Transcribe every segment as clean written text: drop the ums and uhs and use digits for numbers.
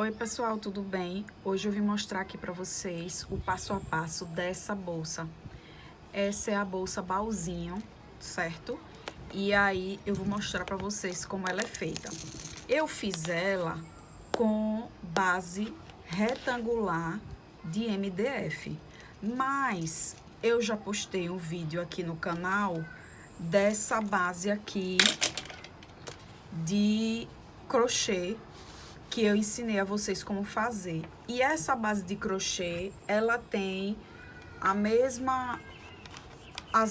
Oi pessoal, tudo bem? Hoje eu vim mostrar aqui para vocês o passo a passo dessa bolsa. Essa é a bolsa baúzinho, certo? E aí eu vou mostrar para vocês como ela é feita. Eu fiz ela com base retangular de MDF, mas eu já postei um vídeo aqui no canal dessa base aqui de crochê que eu ensinei a vocês como fazer. E essa base de crochê, ela tem as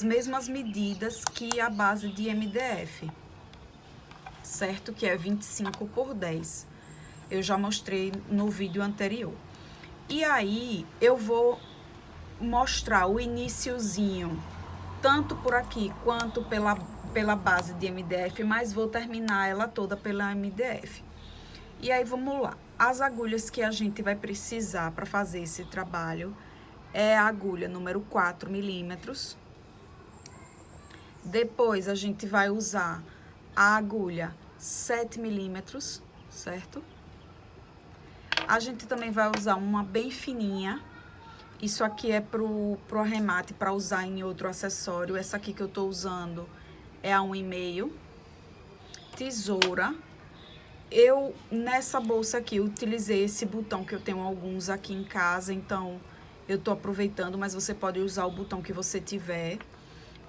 mesmas medidas que a base de MDF, certo? Que é 25 por 10. Eu já mostrei no vídeo anterior. E aí, eu vou mostrar o iniciozinho, tanto por aqui quanto pela base de MDF, mas vou terminar ela toda pela MDF. E aí, vamos lá. As agulhas que a gente vai precisar para fazer esse trabalho é a agulha número 4 milímetros. Depois, a gente vai usar a agulha 7 milímetros, certo? A gente também vai usar uma bem fininha. Isso aqui é pro arremate, para usar em outro acessório. Essa aqui que eu tô usando é a 1,5. Tesoura. Eu, nessa bolsa aqui, utilizei esse botão, que eu tenho alguns aqui em casa, então eu tô aproveitando, mas você pode usar o botão que você tiver.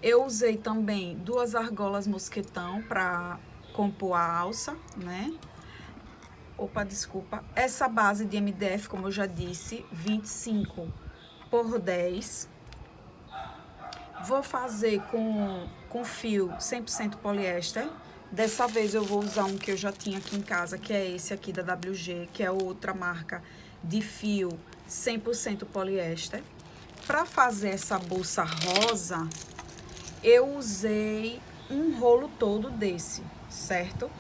Eu usei também 2 argolas mosquetão para compor a alça, né? Opa, desculpa. Essa base de MDF, como eu já disse, 25 por 10. Vou fazer com fio 100% poliéster. Dessa vez eu vou usar um que eu já tinha aqui em casa, que é esse aqui da WG, que é outra marca de fio 100% poliéster. Para fazer essa bolsa rosa, eu usei um rolo todo desse, certo?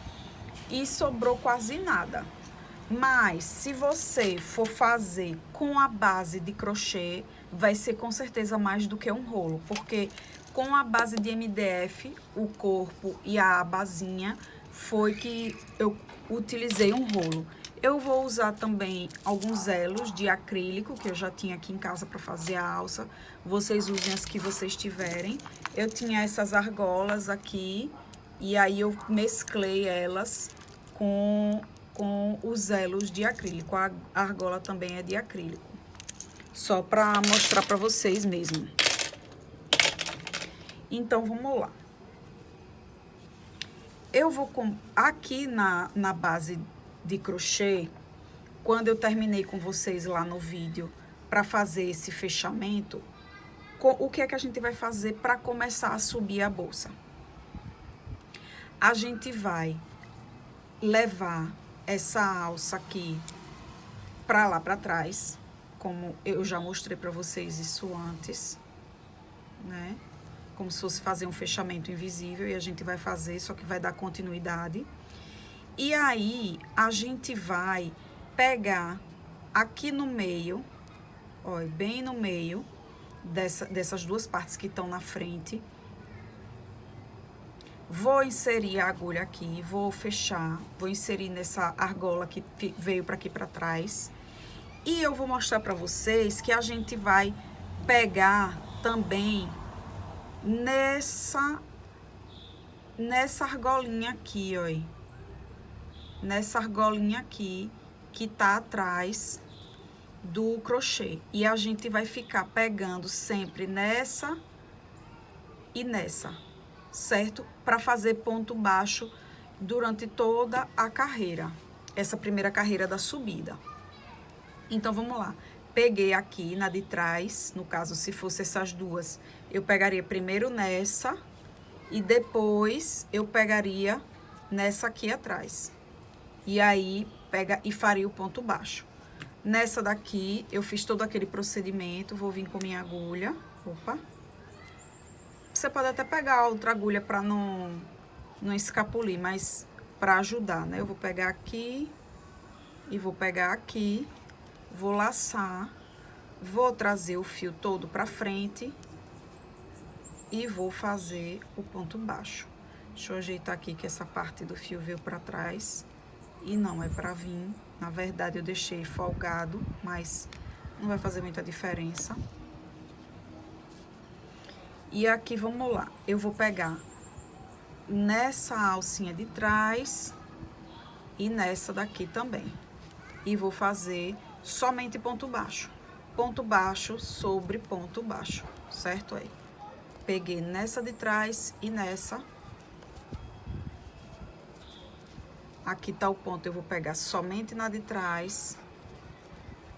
E sobrou quase nada. Mas se você for fazer com a base de crochê, vai ser com certeza mais do que um rolo, porque com a base de MDF, o corpo e a abazinha, foi que eu utilizei um rolo. Eu vou usar também alguns elos de acrílico, que eu já tinha aqui em casa para fazer a alça. Vocês usem as que vocês tiverem. Eu tinha essas argolas aqui, e aí eu mesclei elas com os elos de acrílico. A argola também é de acrílico. Só para mostrar para vocês mesmo. Então, vamos lá. Eu vou aqui na base de crochê, quando eu terminei com vocês lá no vídeo para fazer esse fechamento, o que é que a gente vai fazer para começar a subir a bolsa? A gente vai levar essa alça aqui para lá para trás, como eu já mostrei para vocês isso antes, né? Como se fosse fazer um fechamento invisível, e a gente vai fazer, só que vai dar continuidade. E aí, a gente vai pegar aqui no meio, ó, bem no meio dessas duas partes que estão na frente. Vou inserir a agulha aqui, vou fechar, vou inserir nessa argola que veio para aqui para trás. E eu vou mostrar para vocês que a gente vai pegar também nessa argolinha aqui, ó. Nessa argolinha aqui que tá atrás do crochê. E a gente vai ficar pegando sempre nessa e nessa, certo? Para fazer ponto baixo durante toda a carreira, essa primeira carreira da subida. Então, vamos lá. Peguei aqui na de trás, no caso, se fosse essas duas, eu pegaria primeiro nessa e depois eu pegaria nessa aqui atrás. E aí, faria o ponto baixo. Nessa daqui, eu fiz todo aquele procedimento, vou vir com minha agulha. Opa! Você pode até pegar outra agulha para não escapulir, mas para ajudar, né? Eu vou pegar aqui e vou pegar aqui, vou laçar, vou trazer o fio todo para frente e vou fazer o ponto baixo. Deixa eu ajeitar aqui que essa parte do fio veio para trás e não é para vir Na verdade, eu deixei folgado, mas não vai fazer muita diferença. E aqui, vamos lá. Eu vou pegar nessa alcinha de trás e nessa daqui também. E vou fazer somente ponto baixo. Ponto baixo sobre ponto baixo, certo? Aí. Peguei nessa de trás e nessa. Aqui tá o ponto, eu vou pegar somente na de trás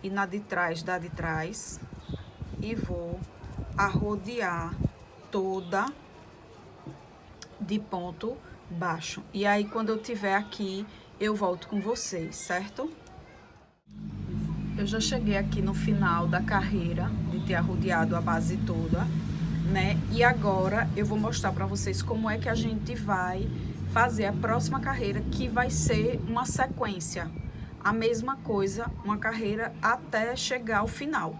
e na de trás da de trás e vou arrodear toda de ponto baixo. E aí, quando eu tiver aqui, eu volto com vocês, certo? Eu já cheguei aqui no final da carreira de ter arrodeado a base toda, né? E agora eu vou mostrar pra vocês como é que a gente vai fazer a próxima carreira, que vai ser uma sequência. A mesma coisa, uma carreira até chegar ao final.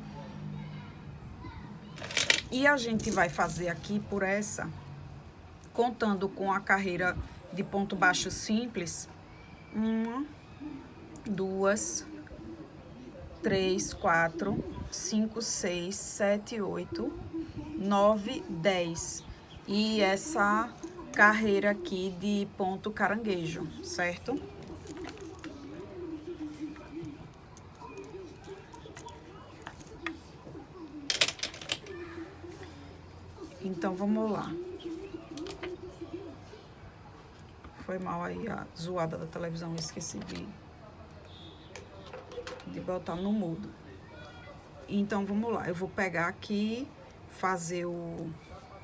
E a gente vai fazer aqui por essa, contando com a carreira de ponto baixo simples, 1, 2, 3, 4, 5, 6, 7, 8, 9, 10. E essa carreira aqui de ponto caranguejo, certo? Então, vamos lá. Foi mal aí a zoada da televisão, eu esqueci de botar no mudo. Então, vamos lá. Eu vou pegar aqui, fazer o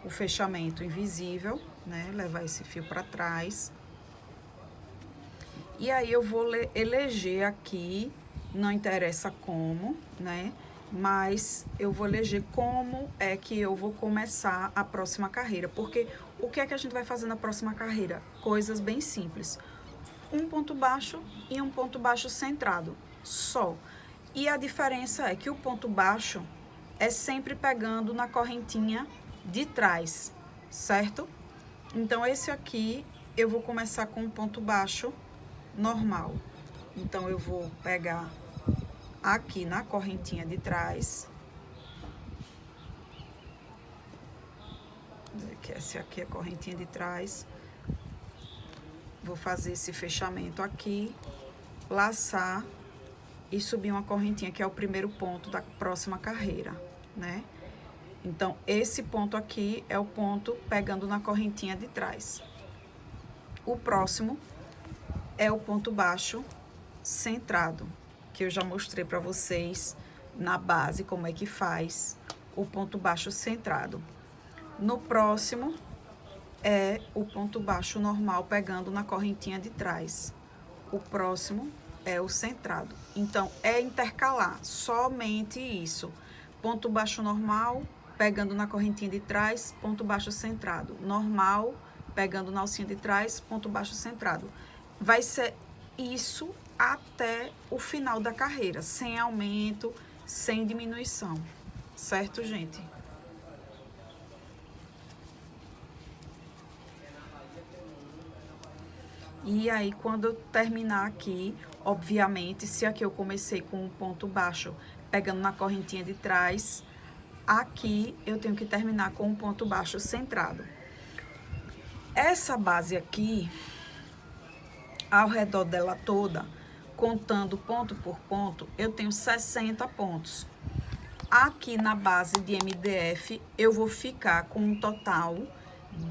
fechamento invisível, né? Levar esse fio pra trás. E aí, eu vou eleger aqui, não interessa como, né? Mas eu vou eleger como é que eu vou começar a próxima carreira. Porque o que é que a gente vai fazer na próxima carreira? Coisas bem simples. Um ponto baixo e um ponto baixo centrado, só. E a diferença é que o ponto baixo é sempre pegando na correntinha de trás, certo? Então, esse aqui eu vou começar com um ponto baixo normal. Então, eu vou pegar aqui na correntinha de trás. Que essa aqui é a correntinha de trás. Vou fazer esse fechamento aqui, laçar e subir uma correntinha, que é o primeiro ponto da próxima carreira, né? Então, esse ponto aqui é o ponto pegando na correntinha de trás. O próximo é o ponto baixo centrado, que eu já mostrei para vocês na base como é que faz o ponto baixo centrado. No próximo é o ponto baixo normal pegando na correntinha de trás. O próximo é o centrado. Então, é intercalar, somente isso. Ponto baixo normal, pegando na correntinha de trás, ponto baixo centrado. Normal, pegando na alcinha de trás, ponto baixo centrado. Vai ser isso até o final da carreira, sem aumento, sem diminuição. Certo, gente? E aí, quando eu terminar aqui, obviamente, se aqui eu comecei com um ponto baixo pegando na correntinha de trás, aqui eu tenho que terminar com um ponto baixo centrado. Essa base aqui, ao redor dela toda, contando ponto por ponto, eu tenho 60 pontos. Aqui na base de MDF, eu vou ficar com um total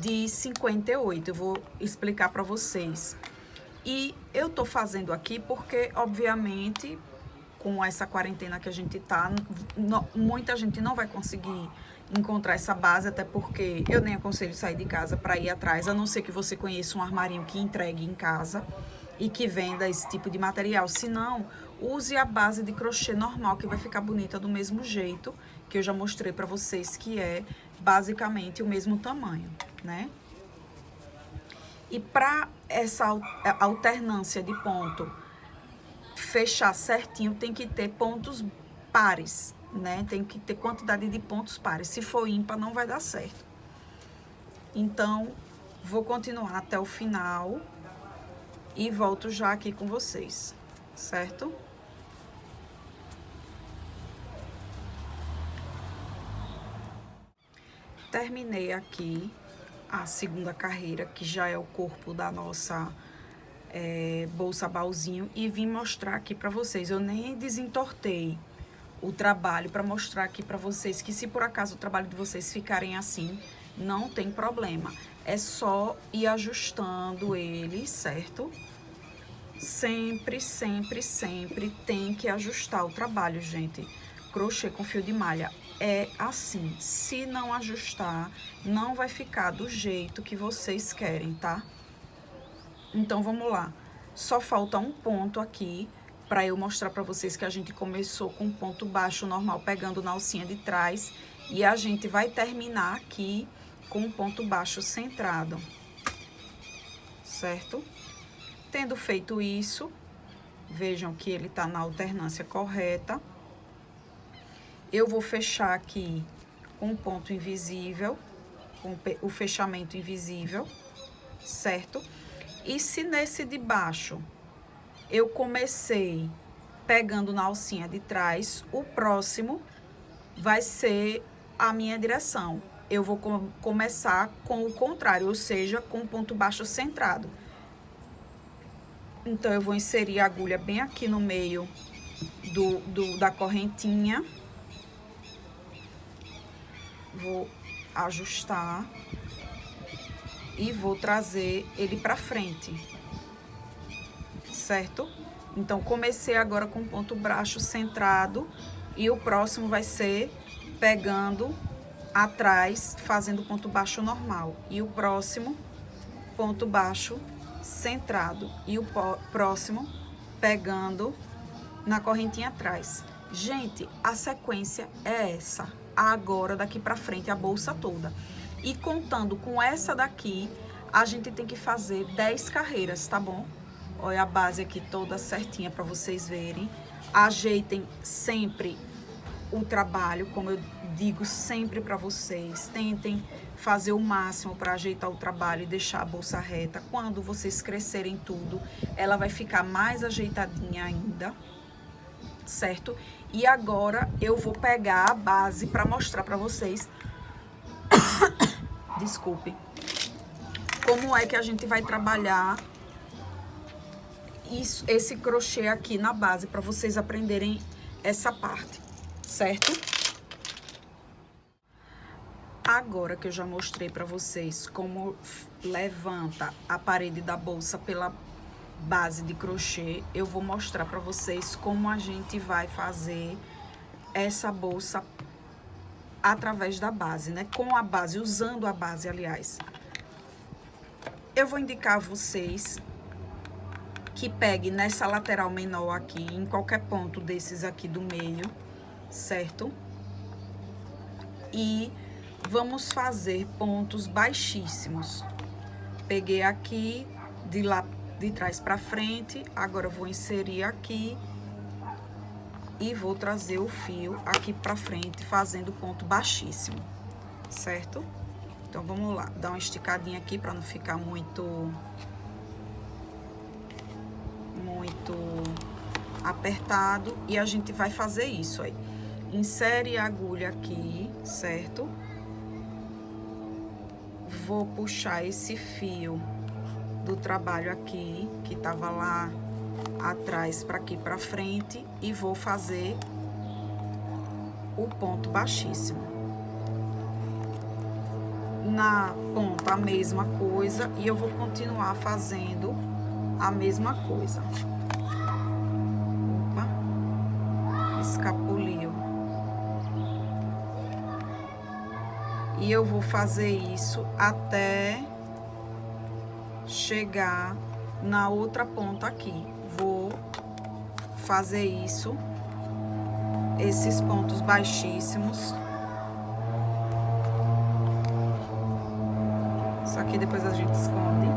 de 58, eu vou explicar para vocês. E eu tô fazendo aqui porque, obviamente, com essa quarentena que a gente tá, muita gente não vai conseguir encontrar essa base, até porque eu nem aconselho sair de casa para ir atrás, a não ser que você conheça um armarinho que entregue em casa e que venda esse tipo de material. Se não, use a base de crochê normal, que vai ficar bonita do mesmo jeito, que eu já mostrei para vocês, que é basicamente o mesmo tamanho, né? E para essa alternância de ponto fechar certinho, tem que ter pontos pares, né? Tem que ter quantidade de pontos pares. Se for ímpar, não vai dar certo. Então, vou continuar até o final e volto já aqui com vocês. certo? Terminei aqui a segunda carreira, que já é o corpo da nossa bolsa baúzinho, e vim mostrar aqui pra vocês. Eu nem desentortei o trabalho para mostrar aqui para vocês que, se por acaso o trabalho de vocês ficarem assim, não tem problema. É só ir ajustando ele, certo? Sempre, sempre, sempre tem que ajustar o trabalho, gente. Crochê com fio de malha é assim. Se não ajustar, não vai ficar do jeito que vocês querem, tá? Então, vamos lá. Só falta um ponto aqui para eu mostrar para vocês que a gente começou com um ponto baixo normal, pegando na alcinha de trás. E a gente vai terminar aqui com um ponto baixo centrado, certo? Tendo feito isso, vejam que ele tá na alternância correta. Eu vou fechar aqui com um ponto invisível, com o fechamento invisível, certo? E se nesse de baixo eu comecei pegando na alcinha de trás, o próximo vai ser a minha direção. Eu vou começar com o contrário, ou seja, com o ponto baixo centrado. Então, eu vou inserir a agulha bem aqui no meio da correntinha. Vou ajustar e vou trazer ele pra frente, certo? Então, comecei agora com ponto baixo centrado e o próximo vai ser pegando atrás, fazendo ponto baixo normal. E o próximo, ponto baixo centrado. E o próximo, pegando na correntinha atrás. Gente, a sequência é essa. Agora, daqui pra frente, a bolsa toda. E contando com essa daqui, a gente tem que fazer 10 carreiras, tá bom? Olha a base aqui toda certinha para vocês verem. Ajeitem sempre o trabalho, como eu digo sempre para vocês. Tentem fazer o máximo para ajeitar o trabalho e deixar a bolsa reta. Quando vocês crescerem tudo, ela vai ficar mais ajeitadinha ainda, certo? E agora eu vou pegar a base para mostrar para vocês. Desculpe. Como é que a gente vai trabalhar esse crochê aqui na base, para vocês aprenderem essa parte, certo? Agora que eu já mostrei para vocês como levanta a parede da bolsa pela base de crochê, eu vou mostrar para vocês como a gente vai fazer essa bolsa através da base, né? Com a base, usando a base, aliás. Eu vou indicar a vocês que pegue nessa lateral menor aqui, em qualquer ponto desses aqui do meio, certo? E vamos fazer pontos baixíssimos. Peguei aqui, de trás pra frente, agora eu vou inserir aqui e vou trazer o fio aqui pra frente, fazendo ponto baixíssimo, certo? Então, vamos lá, dar uma esticadinha aqui pra não ficar muito apertado, e a gente vai fazer isso aí. Insere a agulha aqui, certo? Vou puxar esse fio do trabalho aqui, que tava lá atrás, para aqui pra frente, e vou fazer o ponto baixíssimo. Na ponta a mesma coisa, e eu vou continuar fazendo a mesma coisa. Opa, escapuliu. E eu vou fazer isso até chegar na outra ponta aqui. Vou fazer isso, esses pontos baixíssimos. Isso aqui depois a gente esconde,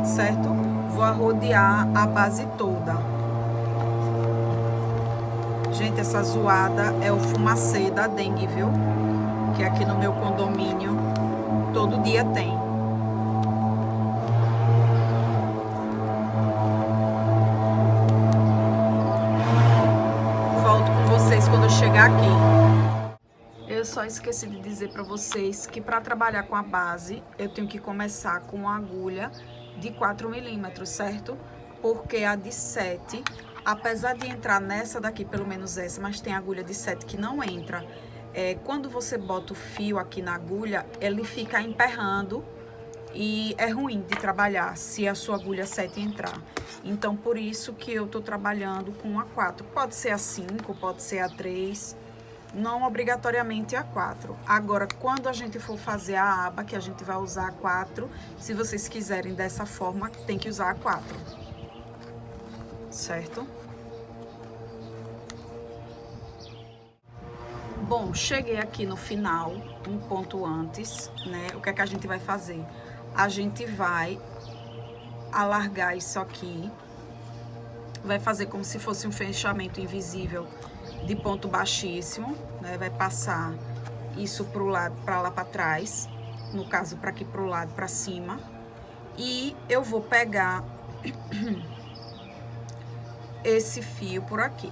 certo? Vou arrodear a base toda. Gente, essa zoada é o fumacê da dengue, viu? Que aqui no meu condomínio todo dia tem. só esqueci de dizer para vocês que para trabalhar com a base, eu tenho que começar com uma agulha de 4 milímetros, certo? Porque a de 7, apesar de entrar nessa daqui, pelo menos essa, mas tem agulha de 7 que não entra. Quando você bota o fio aqui na agulha, ele fica emperrando e é ruim de trabalhar se a sua agulha 7 entrar. Então, por isso que eu tô trabalhando com a 4. Pode ser a 5, pode ser a 3, não obrigatoriamente a 4. Agora, quando a gente for fazer a aba, que a gente vai usar a 4, se vocês quiserem dessa forma, tem que usar a 4. Certo? Bom, cheguei aqui no final, um ponto antes, né? O que é que a gente vai fazer? A gente vai alargar isso aqui, vai fazer como se fosse um fechamento invisível de ponto baixíssimo, né? Vai passar isso pro lado, para lá para trás, no caso para aqui pro lado, para cima, e eu vou pegar esse fio por aqui.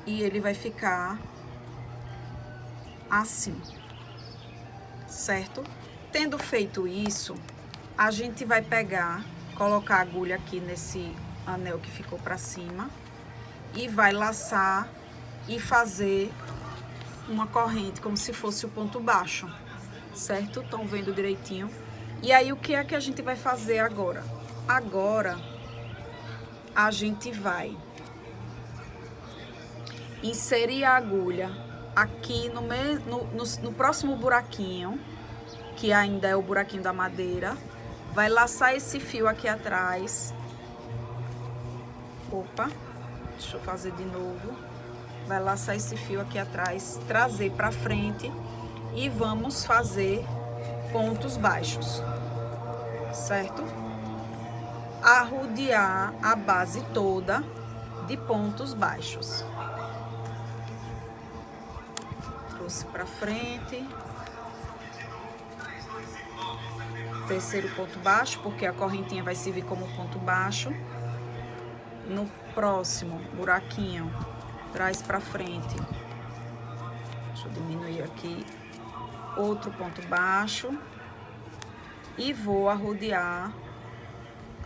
E ele vai ficar assim, certo? Tendo feito isso, a gente vai pegar, colocar a agulha aqui nesse anel que ficou pra cima e vai laçar e fazer uma corrente como se fosse o ponto baixo, certo? Estão vendo direitinho? E aí, o que é que a gente vai fazer agora? Agora, a gente vai inserir a agulha aqui no próximo buraquinho, que ainda é o buraquinho da madeira. Vai laçar esse fio aqui atrás. Opa, deixa eu fazer de novo. Vai laçar esse fio aqui atrás, trazer pra frente e vamos fazer pontos baixos, certo? Arrodear a base toda de pontos baixos. Trouxe pra frente. Terceiro ponto baixo, porque a correntinha vai servir como ponto baixo. No próximo buraquinho, traz pra frente. Deixa eu diminuir aqui. Outro ponto baixo. E vou arrodear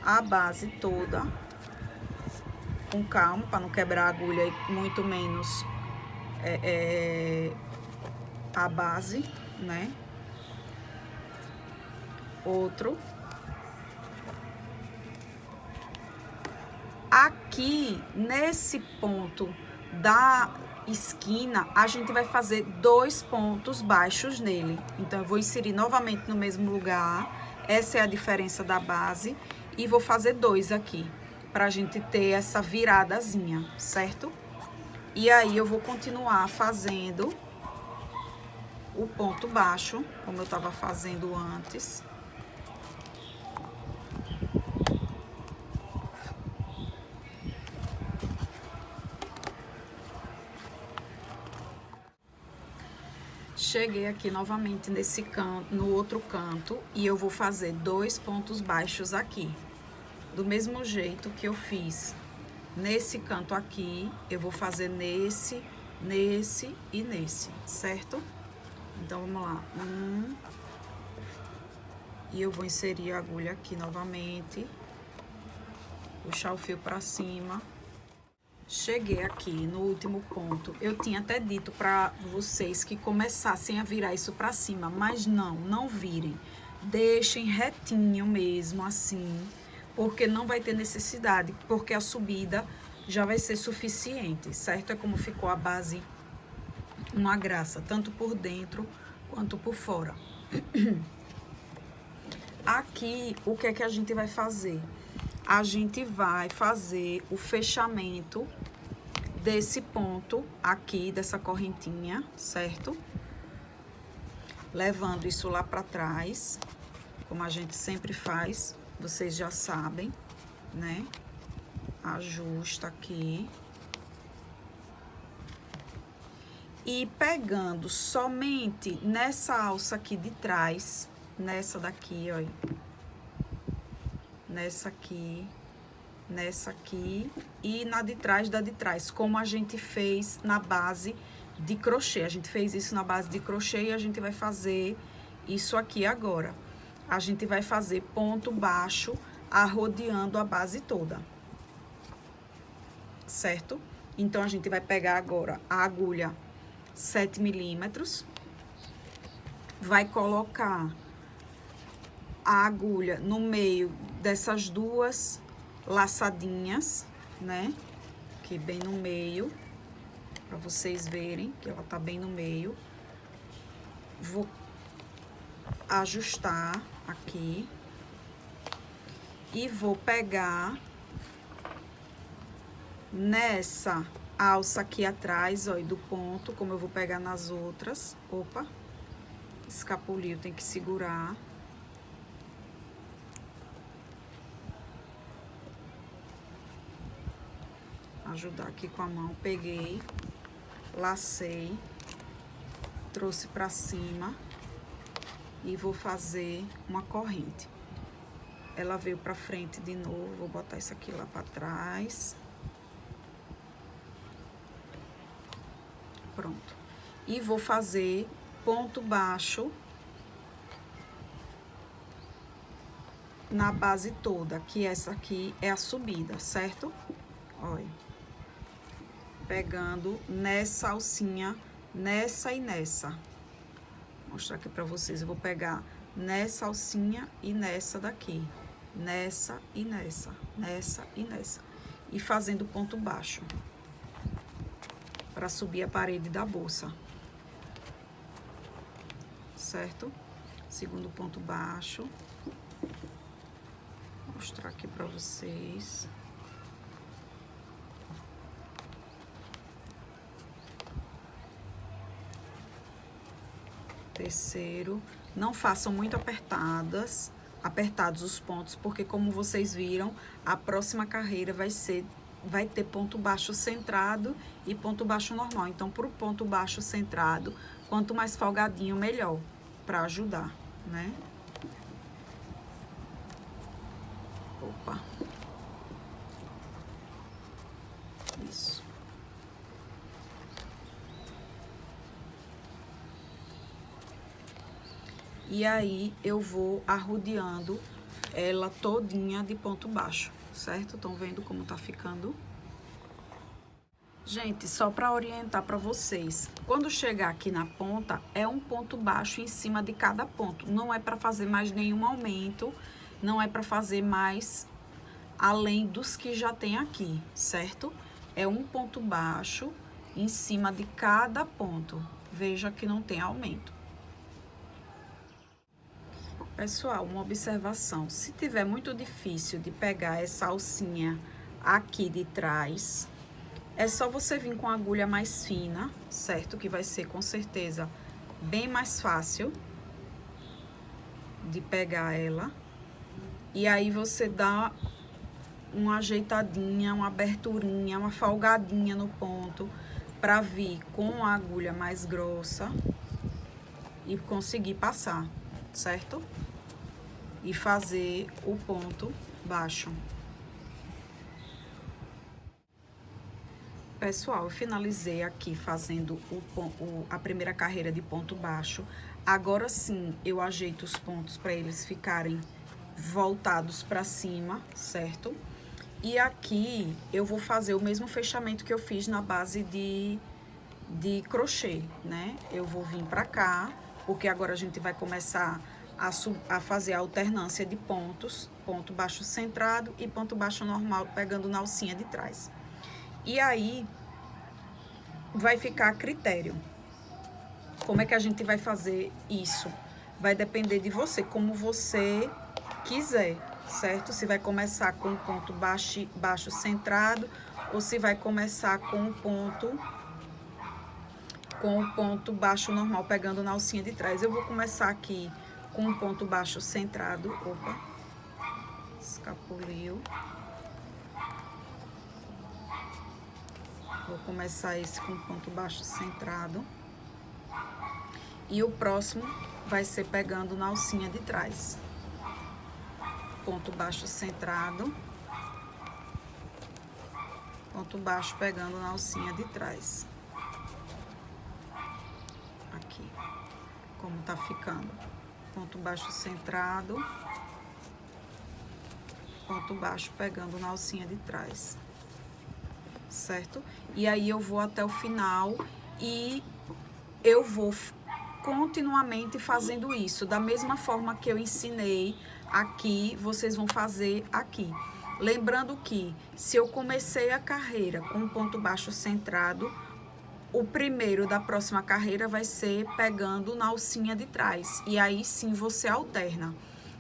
a base toda com calma, para não quebrar a agulha e muito menos a base, né? Outro. Aqui, nesse ponto da esquina, a gente vai fazer 2 pontos baixos nele. Então, eu vou inserir novamente no mesmo lugar. Essa é a diferença da base. E vou fazer 2 aqui, pra gente ter essa viradazinha, certo? E aí, eu vou continuar fazendo o ponto baixo, como eu tava fazendo antes. Cheguei aqui novamente nesse canto, no outro canto, e eu vou fazer 2 pontos baixos aqui. Do mesmo jeito que eu fiz nesse canto aqui, eu vou fazer nesse e nesse, certo? Então, vamos lá. E eu vou inserir a agulha aqui novamente. Puxar o fio pra cima. Cheguei aqui no último ponto. Eu tinha até dito para vocês que começassem a virar isso para cima, mas não virem. Deixem retinho mesmo assim, porque não vai ter necessidade, porque a subida já vai ser suficiente, certo? É como ficou a base, uma graça, tanto por dentro quanto por fora. Aqui, o que é que a gente vai fazer? A gente vai fazer o fechamento desse ponto aqui, dessa correntinha, certo? Levando isso lá pra trás, como a gente sempre faz, vocês já sabem, né? Ajusta aqui. E pegando somente nessa alça aqui de trás, nessa daqui, olha. Nessa aqui, nessa aqui e na de trás da de trás, como a gente fez na base de crochê. A gente fez isso na base de crochê e a gente vai fazer isso aqui agora. A gente vai fazer ponto baixo arrodeando a base toda, certo? Então, a gente vai pegar agora a agulha 7 milímetros, vai colocar a agulha no meio dessas duas laçadinhas, né? Aqui bem no meio, para vocês verem que ela tá bem no meio. Vou ajustar aqui e vou pegar nessa alça aqui atrás, ó, e do ponto, como eu vou pegar nas outras. Opa, escapuliu, tem que segurar. Ajudar aqui com a mão, peguei, lacei, trouxe pra cima e vou fazer uma corrente. Ela veio pra frente de novo, vou botar isso aqui lá pra trás. Pronto. E vou fazer ponto baixo na base toda, que essa aqui é a subida, certo? Olha. Pegando nessa alcinha, nessa e nessa. Vou mostrar aqui pra vocês. Eu vou pegar nessa alcinha e nessa daqui. Nessa e nessa. Nessa e nessa. E fazendo ponto baixo. Pra subir a parede da bolsa. Certo? Segundo ponto baixo. Vou mostrar aqui pra vocês. Terceiro, não façam muito apertados os pontos, porque como vocês viram, a próxima carreira vai ter ponto baixo centrado e ponto baixo normal. Então, pro ponto baixo centrado, quanto mais folgadinho, melhor, para ajudar, né? Opa. Isso. E aí, eu vou arrodeando ela todinha de ponto baixo, certo? Estão vendo como tá ficando? Gente, só para orientar para vocês, quando chegar aqui na ponta, é um ponto baixo em cima de cada ponto. Não é para fazer mais nenhum aumento, não é para fazer mais além dos que já tem aqui, certo? É um ponto baixo em cima de cada ponto. Veja que não tem aumento. Pessoal, uma observação, se tiver muito difícil de pegar essa alcinha aqui de trás, é só você vir com a agulha mais fina, certo? Que vai ser com certeza bem mais fácil de pegar ela. E aí você dá uma ajeitadinha, uma aberturinha, uma folgadinha no ponto, pra vir com a agulha mais grossa e conseguir passar, certo? E fazer o ponto baixo. Pessoal, eu finalizei aqui fazendo a primeira carreira de ponto baixo. Agora sim, eu ajeito os pontos para eles ficarem voltados para cima, certo? E aqui eu vou fazer o mesmo fechamento que eu fiz na base de crochê, né? Eu vou vir para cá, porque agora a gente vai começar a fazer a alternância de pontos, ponto baixo centrado e ponto baixo normal, pegando na alcinha de trás. E aí, vai ficar a critério. Como é que a gente vai fazer isso? Vai depender de você, como você quiser, certo? Se vai começar com o ponto baixo centrado, ou se vai começar com o ponto baixo normal, pegando na alcinha de trás. Eu vou começar aqui com um ponto baixo centrado. Opa, escapuliu. Vou começar esse com ponto baixo centrado. E o próximo vai ser pegando na alcinha de trás. Ponto baixo centrado. ponto baixo pegando na alcinha de trás. Aqui, como tá ficando. Ponto baixo centrado, ponto baixo pegando na alcinha de trás, certo? E aí eu vou até o final e eu vou continuamente fazendo isso, da mesma forma que eu ensinei aqui, vocês vão fazer aqui. Lembrando que se eu comecei a carreira com um ponto baixo centrado, o primeiro da próxima carreira vai ser pegando na alcinha de trás. E aí sim você alterna,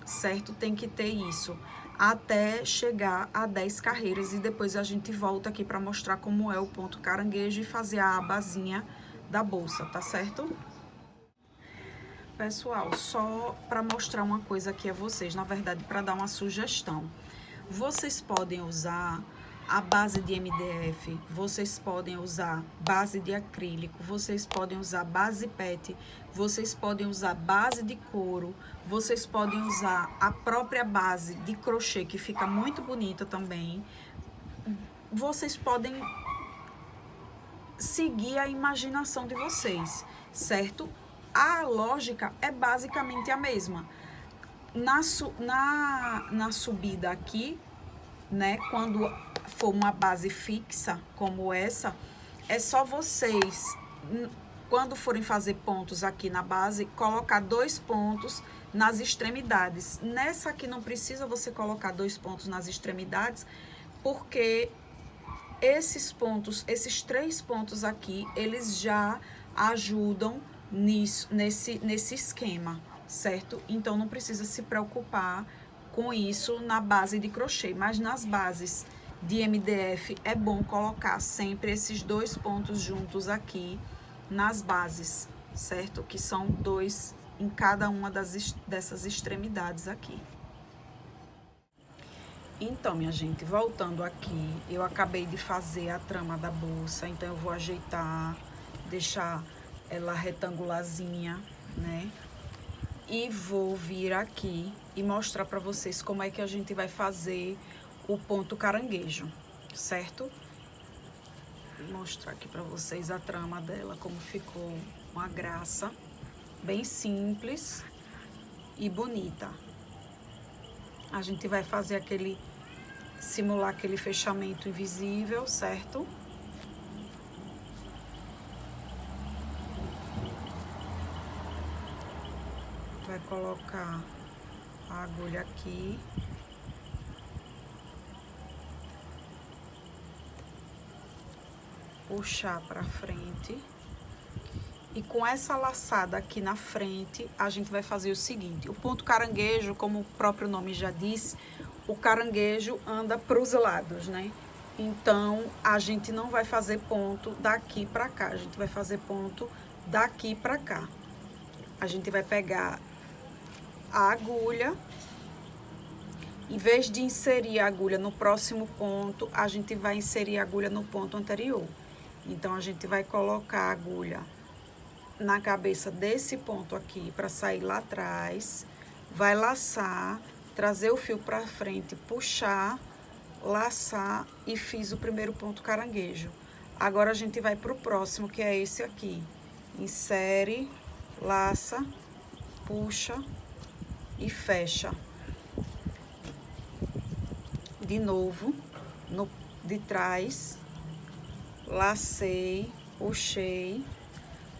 certo? Tem que ter isso até chegar a 10 carreiras. E depois a gente volta aqui para mostrar como é o ponto caranguejo e fazer a abazinha da bolsa, tá certo? Pessoal, só para mostrar uma coisa aqui a vocês, na verdade, para dar uma sugestão. Vocês podem usar a base de MDF, vocês podem usar base de acrílico, vocês podem usar base PET, vocês podem usar base de couro, vocês podem usar a própria base de crochê, que fica muito bonita também. Vocês podem seguir a imaginação de vocês, certo? A lógica é basicamente a mesma. Na subida aqui, né, quando for uma base fixa como essa, é só vocês, quando forem fazer pontos aqui na base, colocar 2 pontos nas extremidades. Nessa aqui não precisa você colocar 2 pontos nas extremidades, porque esses pontos, esses 3 pontos aqui, eles já ajudam nesse esquema, certo? Então não precisa se preocupar com isso na base de crochê, mas nas bases de MDF é bom colocar sempre esses 2 pontos juntos aqui nas bases, certo? Que são 2 em cada uma dessas extremidades aqui. Então, minha gente, voltando aqui, eu acabei de fazer a trama da bolsa, então eu vou ajeitar, deixar ela retangularzinha, né? E vou vir aqui e mostrar pra vocês como é que a gente vai fazer o ponto caranguejo, certo? Vou mostrar aqui pra vocês a trama dela, como ficou uma graça, bem simples e bonita. A gente vai fazer simular aquele fechamento invisível, certo? Vai colocar a agulha aqui. Puxar pra frente. E com essa laçada aqui na frente, a gente vai fazer o seguinte. O ponto caranguejo, como o próprio nome já diz, o caranguejo anda pros lados, né? Então, a gente não vai fazer ponto daqui pra cá. A gente vai fazer ponto daqui pra cá. A gente vai pegar a agulha, em vez de inserir a agulha no próximo ponto, a gente vai inserir a agulha no ponto anterior. Então, a gente vai colocar a agulha na cabeça desse ponto aqui para sair lá atrás, vai laçar, trazer o fio para frente, puxar, laçar e fiz o primeiro ponto caranguejo. Agora, a gente vai pro próximo, que é esse aqui. Insere, laça, puxa e fecha. De novo, de trás, lacei, puxei,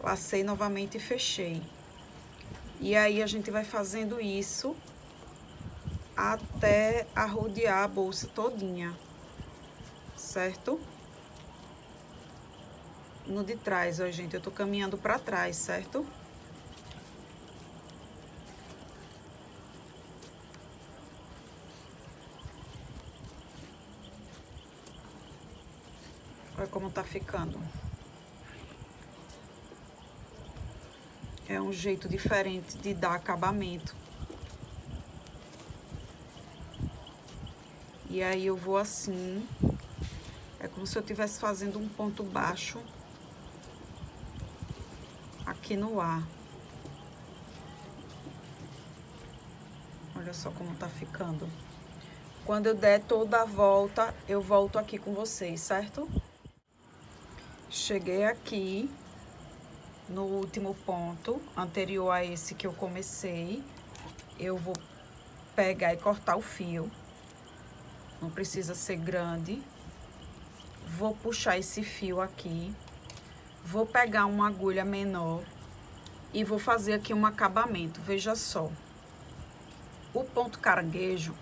lacei novamente e fechei. E aí a gente vai fazendo isso até arrodear a bolsa todinha, certo? No de trás, ó, gente, eu tô caminhando pra trás, certo? Olha como tá ficando. É um jeito diferente de dar acabamento. E aí eu vou assim. É como se eu estivesse fazendo um ponto baixo aqui no ar. Olha só como tá ficando. Quando eu der toda a volta, eu volto aqui com vocês, certo? Cheguei aqui no último ponto, anterior a esse que eu comecei. Eu vou pegar e cortar o fio. Não precisa ser grande. Vou puxar esse fio aqui. Vou pegar uma agulha menor e vou fazer aqui um acabamento. Veja só. O ponto caranguejo,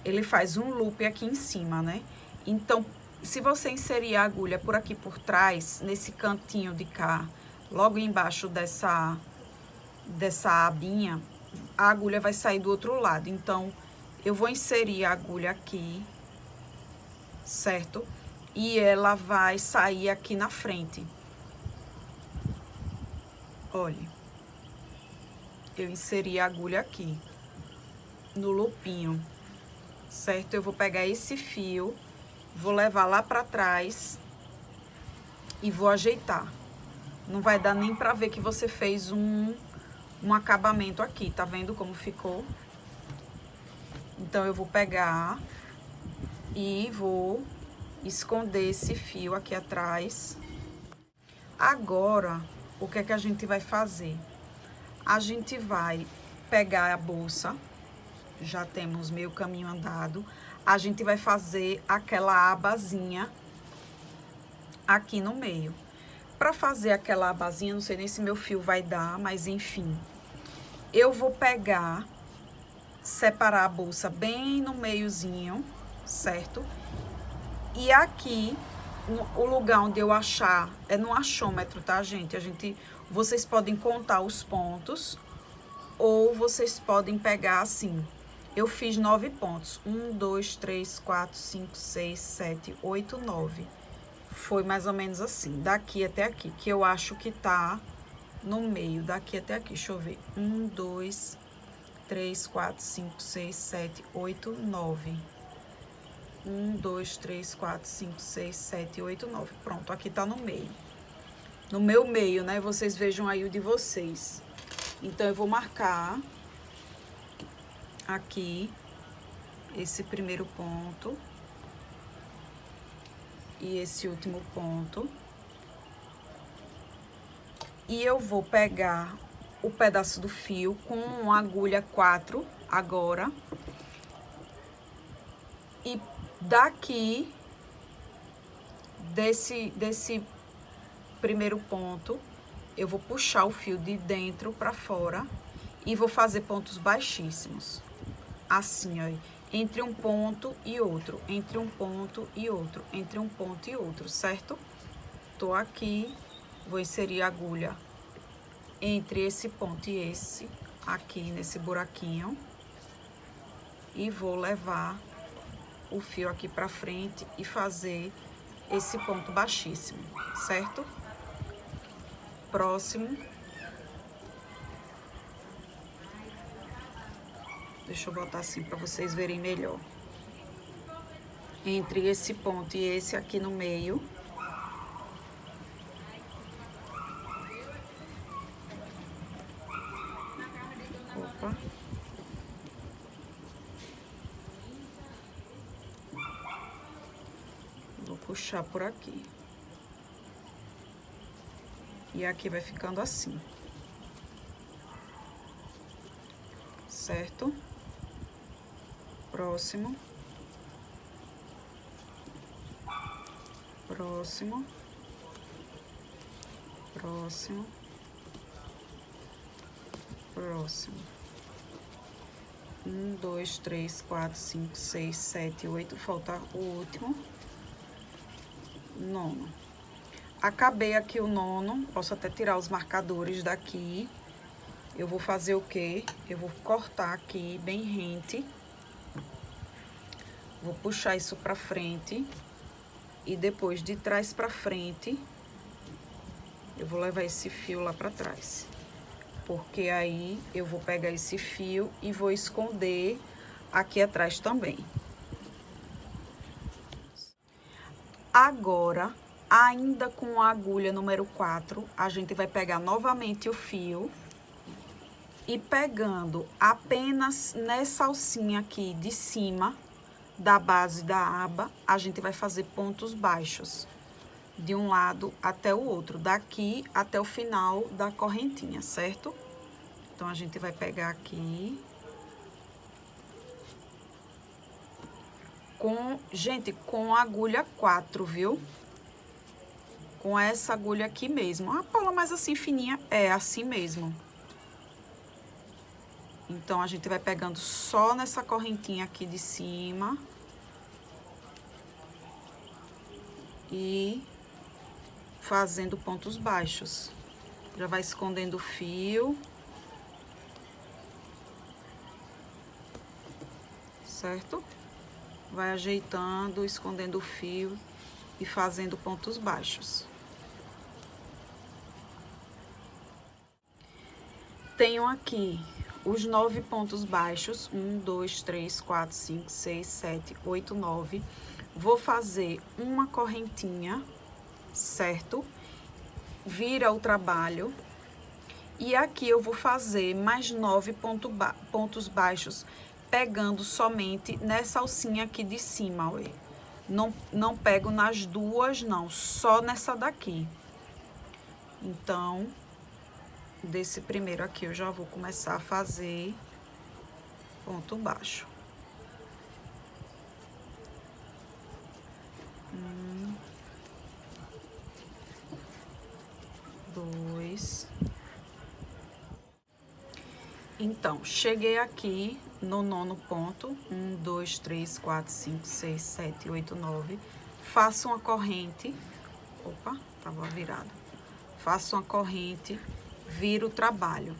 ele faz um loop aqui em cima, né? Então, se você inserir a agulha por aqui por trás, nesse cantinho de cá, logo embaixo dessa abinha, a agulha vai sair do outro lado. Então, eu vou inserir a agulha aqui, certo? E ela vai sair aqui na frente. Olha. Eu inseri a agulha aqui, no loopinho, certo? Eu vou pegar esse fio, vou levar lá pra trás e vou ajeitar. Não vai dar nem pra ver que você fez um acabamento aqui, tá vendo como ficou? Então, eu vou pegar e vou esconder esse fio aqui atrás. Agora, o que é que a gente vai fazer? A gente vai pegar a bolsa, já temos meio caminho andado. A gente vai fazer aquela abazinha aqui no meio. Para fazer aquela abazinha, não sei nem se meu fio vai dar, mas enfim. Eu vou pegar, separar a bolsa bem no meiozinho, certo? E aqui, o lugar onde eu achar, é no achômetro, tá, gente? Vocês podem contar os pontos, ou vocês podem pegar assim. Eu fiz 9 pontos. 1, 2, 3, 4, 5, 6, 7, 8, 9. Foi mais ou menos assim, daqui até aqui, que eu acho que tá no meio, daqui até aqui. Deixa eu ver. 1, 2, 3, 4, 5, 6, 7, 8, 9. 1, 2, 3, 4, 5, 6, 7, 8, 9. Pronto, aqui tá no meio. No meu meio, né? Vocês vejam aí o de vocês. Então, eu vou marcar aqui esse primeiro ponto e esse último ponto. E eu vou pegar o pedaço do fio com uma agulha 4 agora. E daqui, desse primeiro ponto, eu vou puxar o fio de dentro para fora e vou fazer pontos baixíssimos. Assim, ó, entre um ponto e outro, entre um ponto e outro, entre um ponto e outro, certo? Tô aqui, vou inserir a agulha entre esse ponto e esse, aqui nesse buraquinho, e vou levar o fio aqui pra frente e fazer esse ponto baixíssimo, certo? Próximo. Deixa eu botar assim pra vocês verem melhor. Entre esse ponto e esse aqui no meio. Opa. Vou puxar por aqui. E aqui vai ficando assim. Certo? Próximo. Próximo. Próximo. Próximo. 1, 2, 3, 4, 5, 6, 7, 8. Falta o último. 9. Acabei aqui o 9. Posso até tirar os marcadores daqui. Eu vou fazer o quê? Eu vou cortar aqui bem rente. Vou puxar isso pra frente. E depois de trás pra frente, eu vou levar esse fio lá pra trás. Porque aí eu vou pegar esse fio e vou esconder aqui atrás também. Agora, ainda com a agulha número 4, a gente vai pegar novamente o fio e pegando apenas nessa alcinha aqui de cima da base da aba, a gente vai fazer pontos baixos de um lado até o outro, daqui até o final da correntinha, certo? Então, a gente vai pegar aqui com agulha 4, viu? Com essa agulha aqui mesmo. A Paula mais assim fininha, é assim mesmo. Então, a gente vai pegando só nessa correntinha aqui de cima. E fazendo pontos baixos. Já vai escondendo o fio. Certo? Vai ajeitando, escondendo o fio e fazendo pontos baixos. Tenho aqui os 9 pontos baixos, 1, 2, 3, 4, 5, 6, 7, 8, 9. Vou fazer uma correntinha, certo? Vira o trabalho. E aqui eu vou fazer mais 9 pontos baixos, pegando somente nessa alcinha aqui de cima, ó. Não pego nas duas, não, só nessa daqui. Então, desse primeiro aqui, eu já vou começar a fazer ponto baixo. 1, 2. Então, cheguei aqui no 9º ponto. 1, 2, 3, 4, 5, 6, 7, 8, 9. Faço uma corrente. Opa, tava virado. Faço uma corrente, viro o trabalho.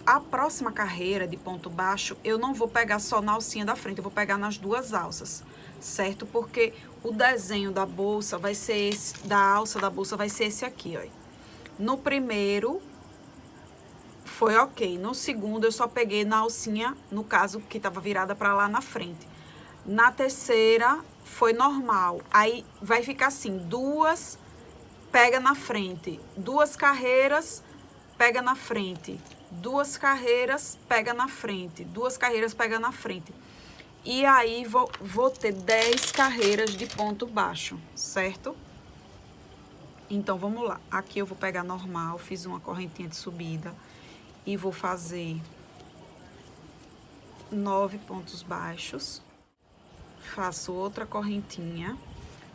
A próxima carreira de ponto baixo, eu não vou pegar só na alcinha da frente, eu vou pegar nas duas alças, certo? Porque o desenho da bolsa vai ser esse, da alça da bolsa vai ser esse aqui, ó. No primeiro, foi ok. No segundo, eu só peguei na alcinha, no caso, que tava virada pra lá na frente. Na terceira, foi normal. Aí, vai ficar assim, duas, pega na frente. Duas carreiras, pega na frente. Duas carreiras, pega na frente. Duas carreiras, pega na frente. E aí, vou ter 10 carreiras de ponto baixo, certo? Então, vamos lá. Aqui eu vou pegar normal, fiz uma correntinha de subida. E vou fazer 9 pontos baixos. Faço outra correntinha.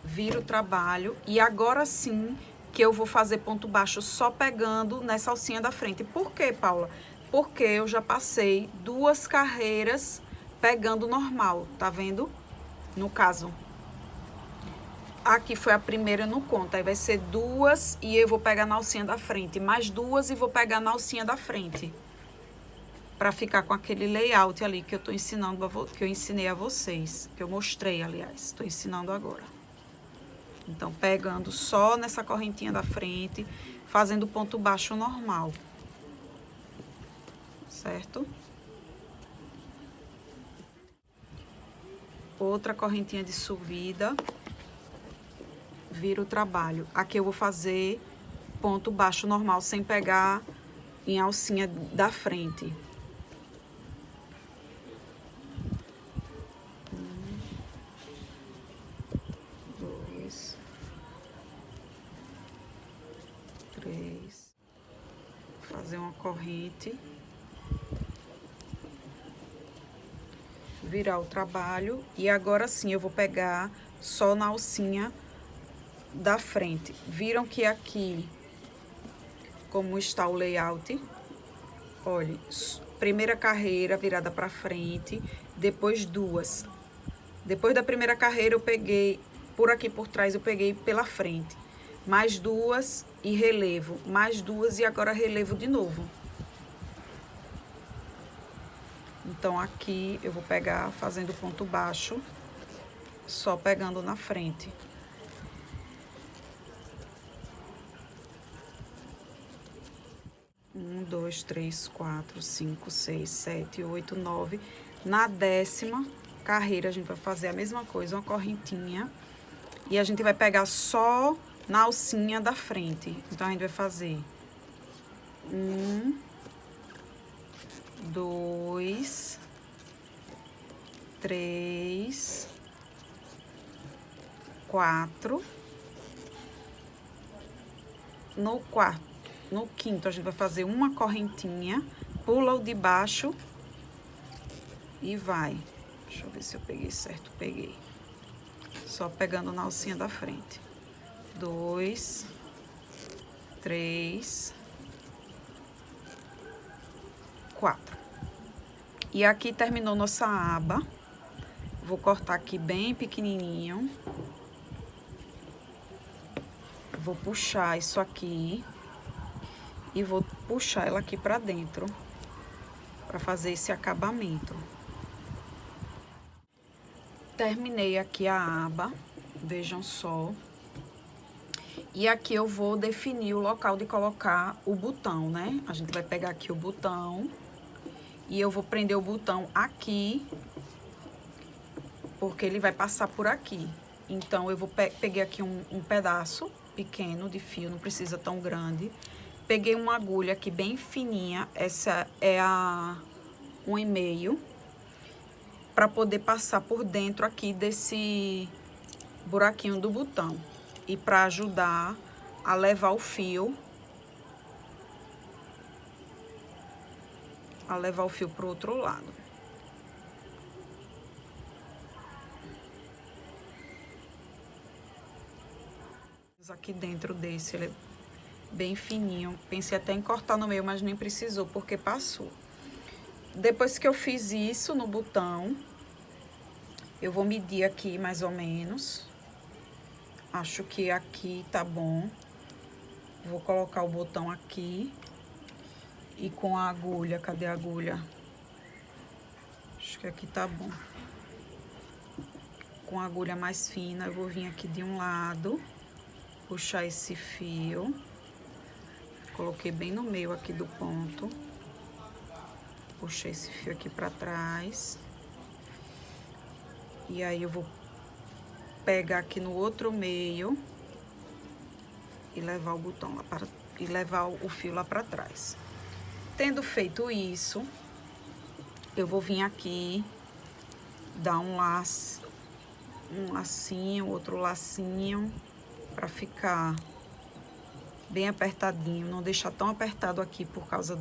Viro o trabalho. E agora sim que eu vou fazer ponto baixo só pegando nessa alcinha da frente. Por quê, Paula? Porque eu já passei 2 carreiras pegando normal, tá vendo? No caso, aqui foi a primeira, não conta. Aí vai ser 2 e eu vou pegar na alcinha da frente. Mais 2 e vou pegar na alcinha da frente. Pra ficar com aquele layout ali que eu tô ensinando, que eu ensinei a vocês. Que eu mostrei, aliás. Tô ensinando agora. Então, pegando só nessa correntinha da frente, fazendo ponto baixo normal. Certo? Outra correntinha de subida. Viro o trabalho. Aqui eu vou fazer ponto baixo normal, sem pegar em alcinha da frente. 1, 2, 3. Fazer uma corrente. Virar o trabalho. E agora sim eu vou pegar só na alcinha da frente. Viram que aqui, como está o layout, olha, primeira carreira virada para frente, depois 2. Depois da primeira carreira eu peguei, por aqui por trás eu peguei pela frente. Mais 2 e relevo, mais 2 e agora relevo de novo. Então, aqui eu vou pegar fazendo ponto baixo, só pegando na frente. 1, 2, 3, 4, 5, 6, 7, 8, 9. Na 10ª carreira, a gente vai fazer a mesma coisa, uma correntinha. E a gente vai pegar só na alcinha da frente. Então, a gente vai fazer 1, 2, 3, 4. No quinto, a gente vai fazer uma correntinha, pula o de baixo e vai. Deixa eu ver se eu peguei certo. Peguei. Só pegando na alcinha da frente. 2, 3, 4. E aqui terminou nossa aba. Vou cortar aqui bem pequenininho. Vou puxar isso aqui e vou puxar ela aqui pra dentro pra fazer esse acabamento. Terminei aqui a aba, vejam só. E aqui eu vou definir o local de colocar o botão, né? A gente vai pegar aqui o botão e eu vou prender o botão aqui, porque ele vai passar por aqui. Então, eu vou peguei aqui um pedaço pequeno de fio, não precisa tão grande. Peguei uma agulha aqui bem fininha, essa é a 1,5, para poder passar por dentro aqui desse buraquinho do botão. E para ajudar a levar o fio, pro outro lado. Aqui dentro desse, ele é bem fininho. Pensei até em cortar no meio, mas nem precisou, porque passou. Depois que eu fiz isso no botão, eu vou medir aqui mais ou menos. Acho que aqui tá bom. Vou colocar o botão aqui. E com a agulha, cadê a agulha? Acho que aqui tá bom. Com a agulha mais fina, eu vou vir aqui de um lado, puxar esse fio. Coloquei bem no meio aqui do ponto. Puxei esse fio aqui pra trás. E aí eu vou pegar aqui no outro meio e levar o botão lá para e levar o fio lá pra trás. Tendo feito isso, eu vou vir aqui dar um lacinho, outro lacinho, pra ficar bem apertadinho, não deixar tão apertado aqui por causa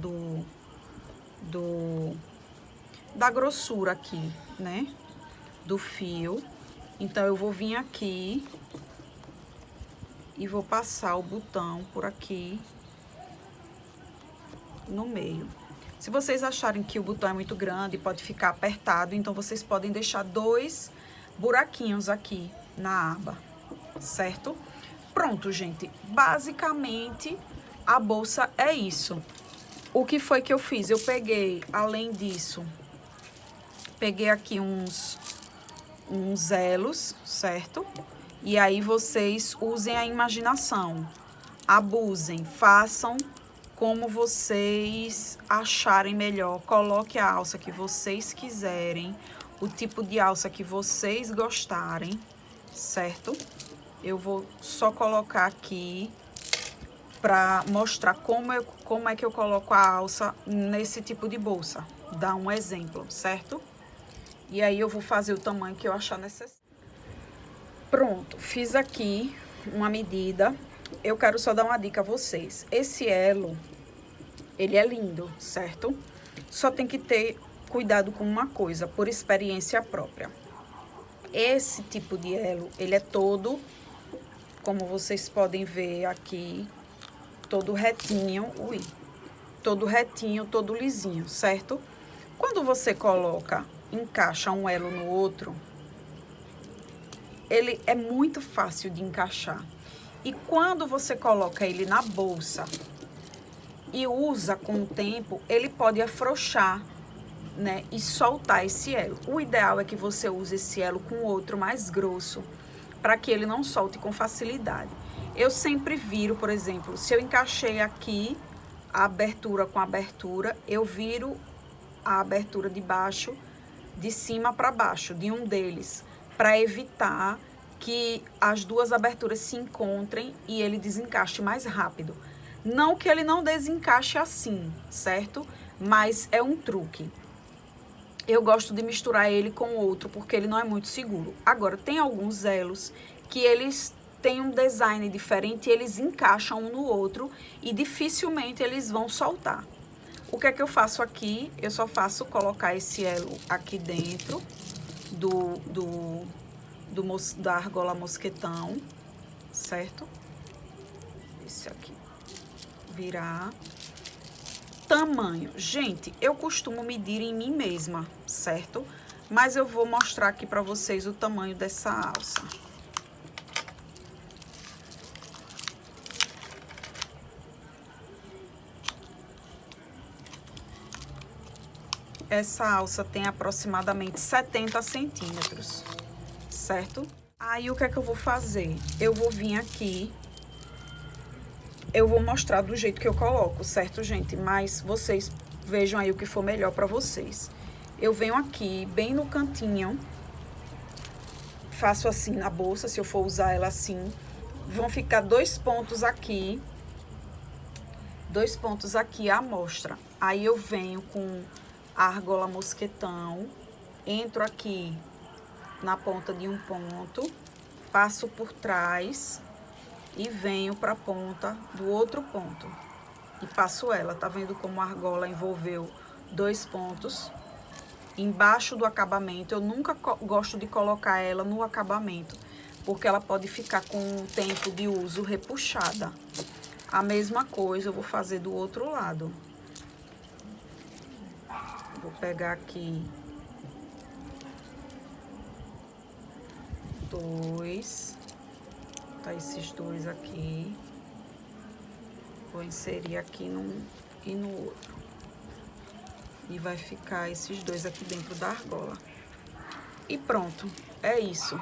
da grossura aqui, né, do fio. Então, eu vou vir aqui e vou passar o botão por aqui no meio. Se vocês acharem que o botão é muito grande, pode ficar apertado, então vocês podem deixar 2 buraquinhos aqui na aba, certo? Pronto, gente. Basicamente, a bolsa é isso. O que foi que eu fiz? Eu peguei, além disso, peguei aqui uns elos, certo? E aí vocês usem a imaginação, abusem, façam como vocês acharem melhor. Coloque a alça que vocês quiserem, o tipo de alça que vocês gostarem, certo? Eu vou só colocar aqui para mostrar como é que eu coloco a alça nesse tipo de bolsa. Dar um exemplo, certo? E aí eu vou fazer o tamanho que eu achar necessário. Pronto, fiz aqui uma medida. Eu quero só dar uma dica a vocês. Esse elo, ele é lindo, certo? Só tem que ter cuidado com uma coisa, por experiência própria. Esse tipo de elo, ele é todo, como vocês podem ver aqui, todo retinho, todo retinho, todo lisinho, certo? Quando você encaixa um elo no outro, ele é muito fácil de encaixar. E quando você coloca ele na bolsa e usa com o tempo, ele pode afrouxar, né, e soltar esse elo. O ideal é que você use esse elo com outro mais grosso, para que ele não solte com facilidade. Eu sempre viro, por exemplo, se eu encaixei aqui a abertura com a abertura, eu viro a abertura de baixo, de cima para baixo, de um deles, para evitar que as duas aberturas se encontrem e ele desencaixe mais rápido. Não que ele não desencaixe assim, certo? Mas é um truque. Eu gosto de misturar ele com outro, porque ele não é muito seguro. Agora, tem alguns elos que eles têm um design diferente e eles encaixam um no outro e dificilmente eles vão soltar. O que é que eu faço aqui? Eu só faço colocar esse elo aqui dentro da argola mosquetão, certo? Esse aqui. Virar. Tamanho. Gente, eu costumo medir em mim mesma, certo? Mas eu vou mostrar aqui pra vocês o tamanho dessa alça. Essa alça tem aproximadamente 70 centímetros, certo? Aí, o que é que eu vou fazer? Eu vou vir aqui, eu vou mostrar do jeito que eu coloco, certo, gente? Mas vocês vejam aí o que for melhor pra vocês. Eu venho aqui, bem no cantinho, faço assim na bolsa, se eu for usar ela assim. Vão ficar 2 pontos aqui, 2 pontos aqui à mostra. Aí, eu venho com a argola mosquetão, entro aqui na ponta de um ponto, passo por trás e venho para a ponta do outro ponto e passo ela. Tá vendo como a argola envolveu 2 pontos embaixo do acabamento? Eu nunca gosto de colocar ela no acabamento, porque ela pode ficar com o tempo de uso repuxada. A mesma coisa eu vou fazer do outro lado. Vou pegar aqui 2, tá, esses 2 aqui, vou inserir aqui num e no outro, e vai ficar esses 2 aqui dentro da argola. E pronto, é isso.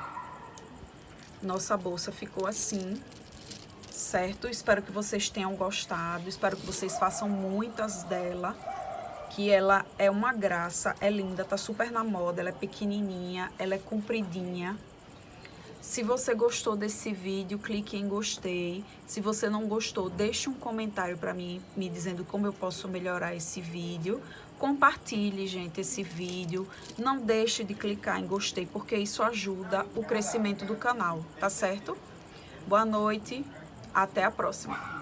Nossa bolsa ficou assim, certo? Espero que vocês tenham gostado, espero que vocês façam muitas dela, que ela é uma graça, é linda, tá super na moda, ela é pequenininha, ela é compridinha. Se você gostou desse vídeo, clique em gostei. Se você não gostou, deixe um comentário para mim, me dizendo como eu posso melhorar esse vídeo. Compartilhe, gente, esse vídeo. Não deixe de clicar em gostei, porque isso ajuda o crescimento do canal, tá certo? Boa noite, até a próxima.